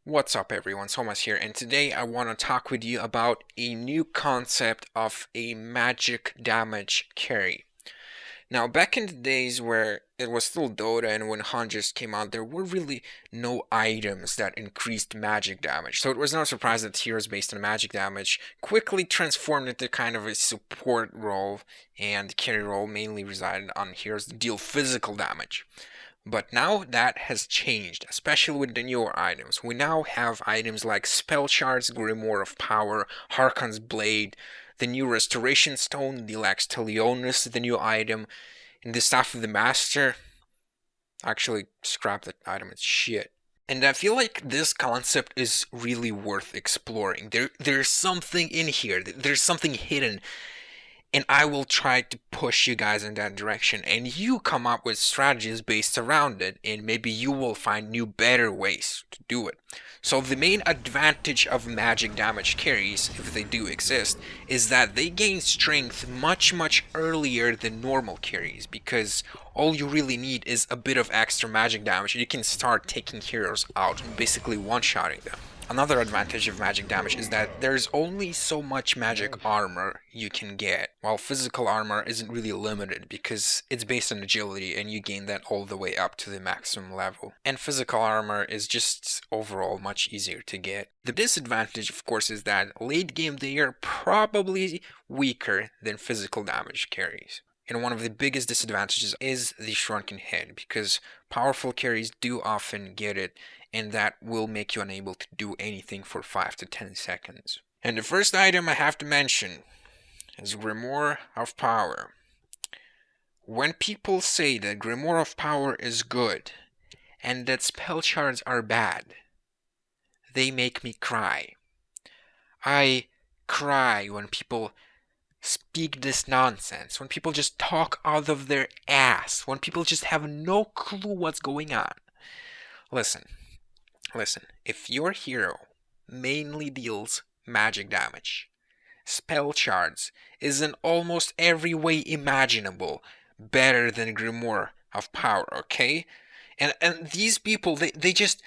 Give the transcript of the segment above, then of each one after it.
What's up everyone, SomaZ here, and today I want to talk with you about a new concept of a magic damage carry. Now, back in the days where it was still Dota and when HoN just came out, there were really no items that increased magic damage. So it was no surprise that heroes based on magic damage quickly transformed into kind of a support role, and carry role mainly resided on heroes that deal physical damage. But now that has changed, especially with the newer items. We now have items like Spell Shards, Grimoire of Power, Harkon's Blade, the new Restoration Stone, the Laxtalionis, the new item, and the Staff of the Master. Actually, scrap that item, it's shit. And I feel like this concept is really worth exploring. There's something in here, there's something hidden. And I will try to push you guys in that direction, and you come up with strategies based around it, and maybe you will find new better ways to do it. So the main advantage of magic damage carries, if they do exist, is that they gain strength much earlier than normal carries, because all you really need is a bit of extra magic damage and you can start taking heroes out and basically one-shotting them. Another advantage of magic damage is that there's only so much magic armor you can get, while physical armor isn't really limited because it's based on agility and you gain that all the way up to the maximum level. And physical armor is just overall much easier to get. The disadvantage, of course, is that late game they are probably weaker than physical damage carries. And one of the biggest disadvantages is the shrunken head, because powerful carries do often get it, and that will make you unable to do anything for 5 to 10 seconds. And the first item I have to mention is Grimoire of Power. When people say that Grimoire of Power is good, and that spell shards are bad, they make me cry. I cry when people speak this nonsense, when people just talk out of their ass, when people just have no clue what's going on. Listen, if your hero mainly deals magic damage, spell shards is in almost every way imaginable better than Grimoire of Power, okay? And these people, they just,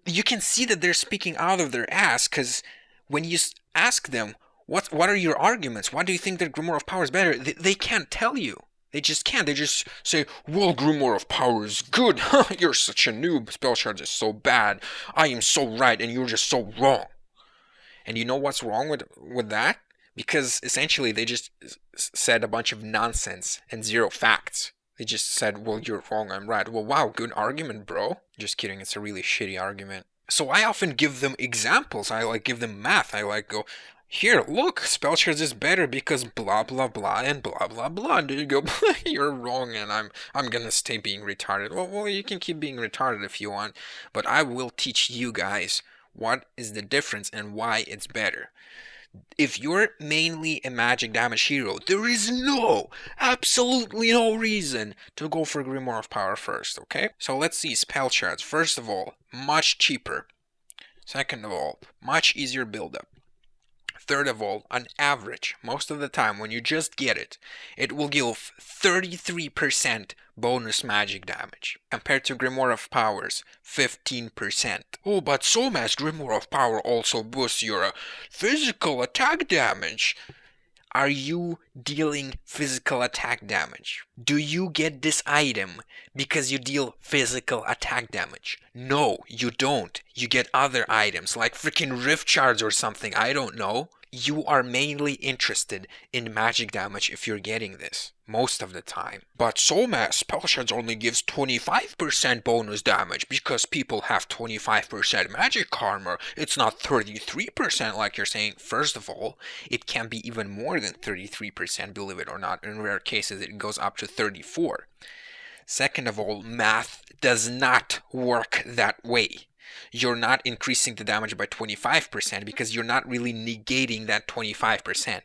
you can see that they're speaking out of their ass, because when you ask them, what are your arguments? Why do you think that Grimoire of Power is better? They can't tell you. They just can't. They just say, well, Grimoire of Power is good. You're such a noob. Spell Shards is so bad. I am so right and you're just so wrong. And you know what's wrong with that? Because essentially they just said a bunch of nonsense and zero facts. They just said, well, you're wrong, I'm right. Well, wow, good argument, bro. Just kidding, it's a really shitty argument. So I often give them examples. I give them math. I go, here, look, spell shards is better because blah blah blah and blah blah blah. And you go, you're wrong, and I'm gonna stay being retarded. Well, you can keep being retarded if you want, but I will teach you guys what is the difference and why it's better. If you're mainly a magic damage hero, there is absolutely no reason to go for Grimoire of Power first, okay? So let's see spell shards. First of all, much cheaper. Second of all, much easier build-up. Third of all, on average, most of the time when you just get it, it will give 33% bonus magic damage, compared to Grimoire of Power's 15%. Oh, but SomaZ Grimoire of Power also boosts your physical attack damage. Are you dealing physical attack damage? Do you get this item because you deal physical attack damage? No, you don't. You get other items like freaking Rift Shards or something, I don't know. You are mainly interested in magic damage if you're getting this, most of the time. But SomaZ Spell Shards only gives 25% bonus damage because people have 25% magic armor. It's not 33% like you're saying. First of all, it can be even more than 33%, believe it or not. In rare cases, it goes up to 34%. Second of all, math does not work that way. You're not increasing the damage by 25% because you're not really negating that 25%.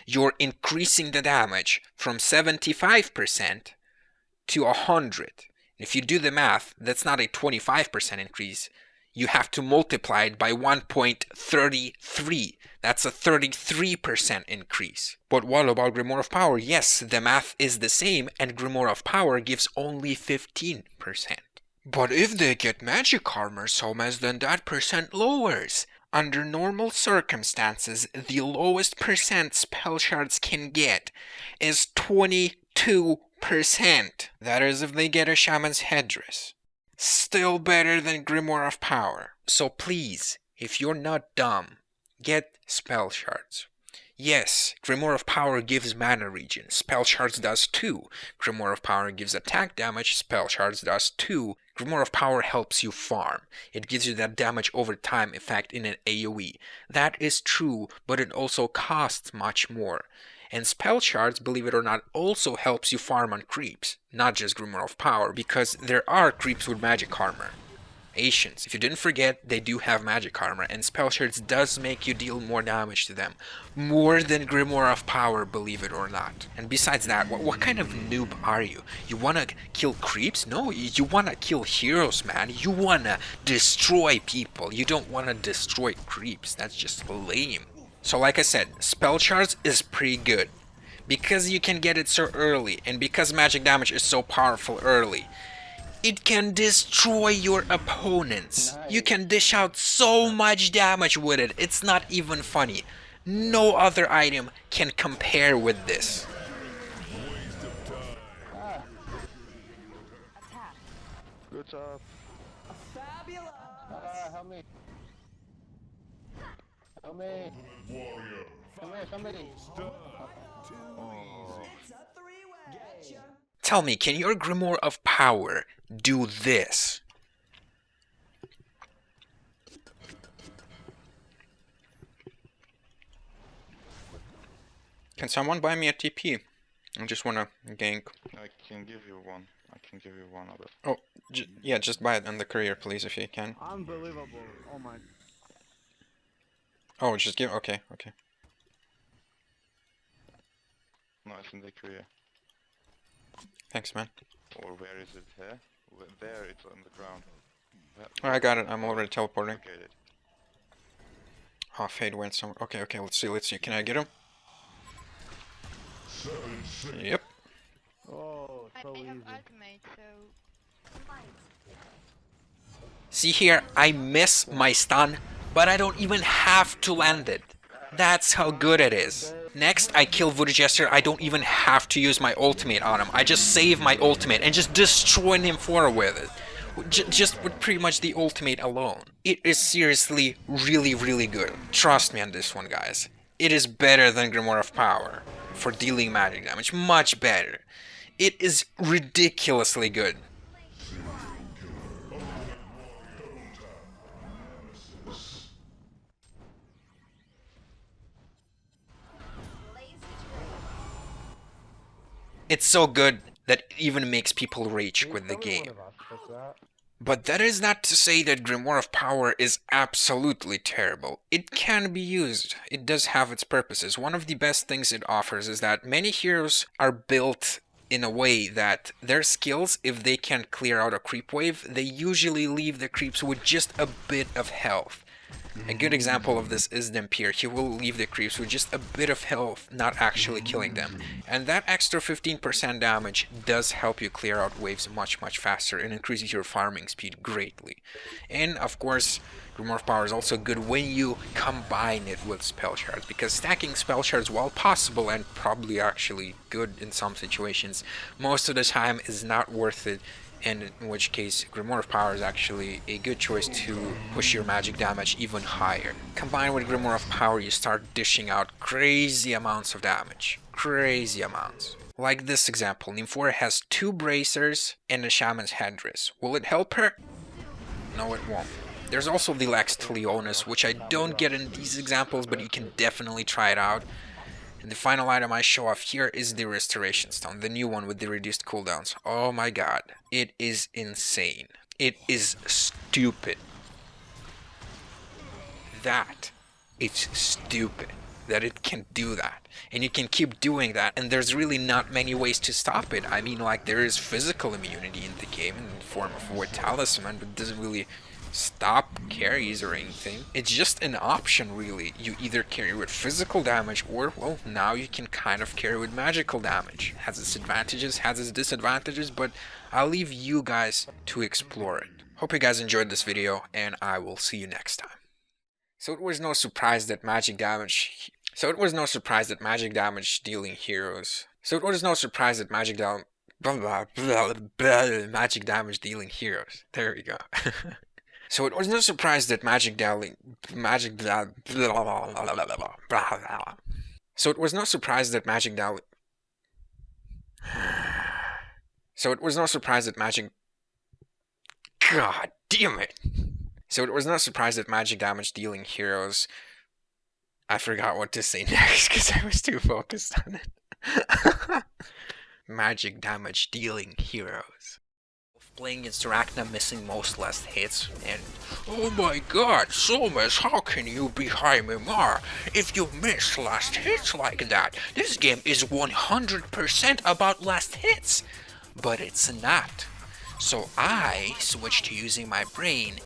You're increasing the damage from 75% to 100. If you do the math, that's not a 25% increase. You have to multiply it by 1.33. That's a 33% increase. But what about Grimoire of Power? Yes, the math is the same, and Grimoire of Power gives only 15%. But if they get magic armor, SomaZ, then that percent lowers. Under normal circumstances, the lowest percent spell shards can get is 22%. That is if they get a shaman's headdress. Still better than Grimoire of Power. So please, if you're not dumb, get spell shards. Yes, Grimoire of Power gives mana regen, Spell Shards does too. Grimoire of Power gives attack damage, Spell Shards does too. Grimoire of Power helps you farm. It gives you that damage over time effect in an AoE. That is true, but it also costs much more. And Spell Shards, believe it or not, also helps you farm on creeps. Not just Grimoire of Power, because there are creeps with magic armor. Asians, if you didn't forget, they do have magic armor, and Spell Shards does make you deal more damage to them. More than Grimoire of Power, believe it or not. And besides that, what kind of noob are you? You wanna kill creeps? No, you wanna kill heroes, man. You wanna destroy people. You don't wanna destroy creeps. That's just lame. So like I said, Spell Shards is pretty good. Because you can get it so early, and because magic damage is so powerful early, it can destroy your opponents. You can dish out so much damage with it. It's not even funny. No other item can compare with this. Good job. Fabulous. Help me. Help me. Come here, somebody. It's a three-way. Getcha. Tell me, can your Grimoire of Power do this? Can someone buy me a TP? I just wanna gank. I can give you one. I can give you one of it. Oh, yeah, just buy it on the courier, please, if you can. Unbelievable. Oh my. Oh, just give. Okay, okay. No, it's in the career. Thanks, man. Or where is it here? There, it's on the ground. Oh, I got it. I'm already teleporting. Okay, Oh, Fade went somewhere. Okay, okay, let's see, let's see. Can I get him? Yep. Oh, so I have easy. ultimate, so See here, I miss my stun, but I don't even have to land it. That's how good it is. Next, I kill Voodoo Jester. I don't even have to use my ultimate on him. I just save my ultimate and just destroy him forward with it. Just with pretty much the ultimate alone. It is seriously really, really good. Trust me on this one, guys. It is better than Grimoire of Power for dealing magic damage. Much better. It is ridiculously good. It's so good that it even makes people rage with the game. But that is not to say that Grimoire of Power is absolutely terrible. It can be used. It does have its purposes. One of the best things it offers is that many heroes are built in a way that their skills, if they can clear out a creep wave, they usually leave the creeps with just a bit of health. A good example of this is Dampier. He will leave the creeps with just a bit of health, not actually killing them. And that extra 15% damage does help you clear out waves much faster and increases your farming speed greatly. And of course, Grimoire of Power is also good when you combine it with Spell Shards, because stacking Spell Shards, while possible and probably actually good in some situations, most of the time is not worth it, and in which case Grimoire of Power is actually a good choice to push your magic damage even higher. Combined with Grimoire of Power, you start dishing out crazy amounts of damage. Crazy amounts. Like this example, Nymphora has 2 bracers and a shaman's headdress. Will it help her? No, it won't. There's also the Lex Leonis, which I don't get in these examples, but you can definitely try it out. And the final item I show off here is the Restoration Stone, the new one with the reduced cooldowns. Oh my god, it is insane. It is stupid. It's stupid that it can do that. And you can keep doing that, and there's really not many ways to stop it. I mean, like, there is physical immunity in the game in the form of Void Talisman, but it doesn't really stop carries or anything. It's just an option, really. You either carry with physical damage or, well, now you can kind of carry with magical damage. Has its advantages, has its disadvantages, but I'll leave you guys to explore it. Hope you guys enjoyed this video, and I will see you next time. So it was no surprise that magic damage dealing heroes. Magic damage dealing heroes. There we go. So it was no surprise that God damn it. So it was no surprise that magic damage dealing heroes. I forgot what to say next because I was too focused on it. Magic damage dealing heroes. Playing against Arachna, missing most last hits, and oh my god, SomaZ, how can you be high Mimar if you miss last hits like that? This game is 100% about last hits, but it's not. So I switched to using my brain